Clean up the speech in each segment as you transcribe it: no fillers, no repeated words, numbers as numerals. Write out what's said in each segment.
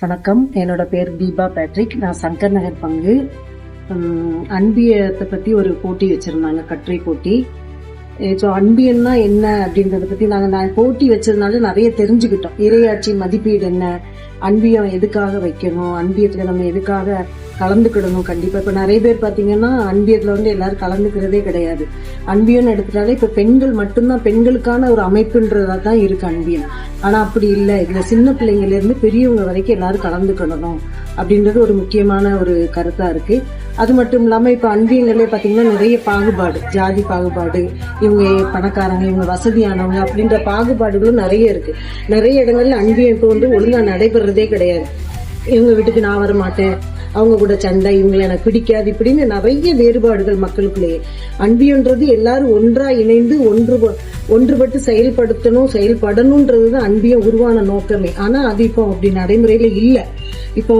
வணக்கம். என்னோட பேர் தீபா பேட்ரிக். நான் சங்கர் நகர் பங்கு. அன்பியத்தை பத்தி ஒரு போட்டி வச்சிருந்தாங்க, கட்டுரை போட்டி. ஸோ அன்பியன்னா என்ன அப்படின்றத பத்தி நான் போட்டி வச்சதுனால நிறைய தெரிஞ்சுக்கிட்டோம். இறையாட்சி மதிப்பீடு என்ன, அன்பியம் எதுக்காக வைக்கணும், அன்பியத்துல நம்ம எதுக்காக கலந்துக்கிடணும். கண்டிப்பா இப்ப நிறைய பேர் பாத்தீங்கன்னா அன்பியத்துல எல்லாரும் கலந்துக்கிறதே கிடையாது. அன்பியம்னு எடுத்துட்டாலே இப்ப பெண்கள் மட்டும்தான், பெண்களுக்கான ஒரு அமைப்புன்றதா தான் இருக்கு அன்பியம். ஆனா அப்படி இல்லை. இதுல சின்ன பிள்ளைங்கள்ல இருந்து பெரியவங்க வரைக்கும் எல்லாரும் கலந்துக்கணும் அப்படின்றது ஒரு முக்கியமான ஒரு கருத்தா இருக்கு. அது மட்டும் இல்லாம இப்ப அன்பியங்களே பாத்தீங்கன்னா நிறைய பாகுபாடு, ஜாதி பாகுபாடு, இவங்க பணக்காரங்க, இவங்க வசதியானவங்க அப்படின்ற பாகுபாடுகளும் நிறைய இருக்கு. நிறைய இடங்கள்ல அன்பியம் இப்போ ஒழுங்கா நடைபெறதே கிடையாது. இவங்க வீட்டுக்கு நான் வர மாட்டேன், அவங்க கூட சண்டை, இவங்களை எனக்கு பிடிக்காது, இப்படின்னு நிறைய வேறுபாடுகள் மக்களுக்குள்ளேயே. அன்பியன்றது எல்லாரும் ஒன்றா இணைந்து ஒன்றுபட்டு செயல்படணும்ன்றதுதான் அன்பியம் உருவான நோக்கமே. ஆனா அது இப்போ அப்படி நடைமுறையில இல்லை. இப்போ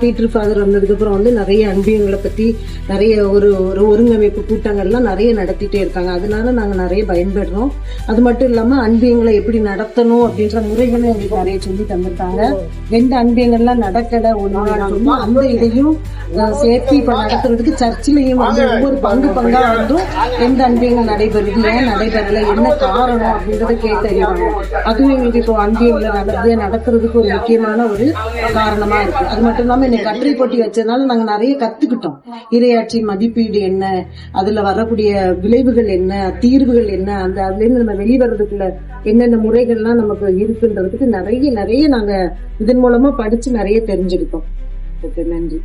பீட்டர் ஃபாதர் வந்ததுக்கு அப்புறம் நிறைய அன்பியங்களை பத்தி நிறைய ஒரு ஒருங்கமைப்பு கூட்டங்கள்லாம் நிறைய நடத்திட்டே இருக்காங்க. அதனால நாங்க நிறைய பயன்படுறோம். அது மட்டும் இல்லாம அன்பியங்களை எப்படி நடத்தணும் அப்படின்ற முறைகளும் எங்களுக்கு நிறைய சொல்லி தந்திருக்காங்க. எந்த அன்பியங்கள்லாம் நடக்கல ஒண்ணு அந்த இதையும் சேர்த்து இப்ப நடத்துறதுக்கு சர்ச்சிலையும் ஒவ்வொரு பங்கா எந்த அன்பியங்கள் நடைபெறுது, ஏன் நடைபெறல, என்ன காரணம் அப்படின்றத கேட்டறிவாங்க. அதுவும் எங்களுக்கு இப்போ அன்பியங்களை நடத்துறதுக்கு ஒரு முக்கியமான ஒரு காரணமா இருக்கு. அது மட்டும் இல்லாம இன்னைக்கு கட்டுரை போட்டி வச்சதுனால நாங்க நிறைய கத்துக்கிட்டோம். இறையாட்சி மதிப்பீடு என்ன, அதுல வரக்கூடிய விளைவுகள் என்ன, தீர்வுகள் என்ன, அதுல இருந்து நம்ம வெளிவரதுக்குள்ள என்னென்ன முறைகள்லாம் நமக்கு இருக்குன்றதுக்கு நிறைய நாங்க இதன் மூலமா படிச்சு நிறைய தெரிஞ்சுக்கிட்டோம். நன்றி.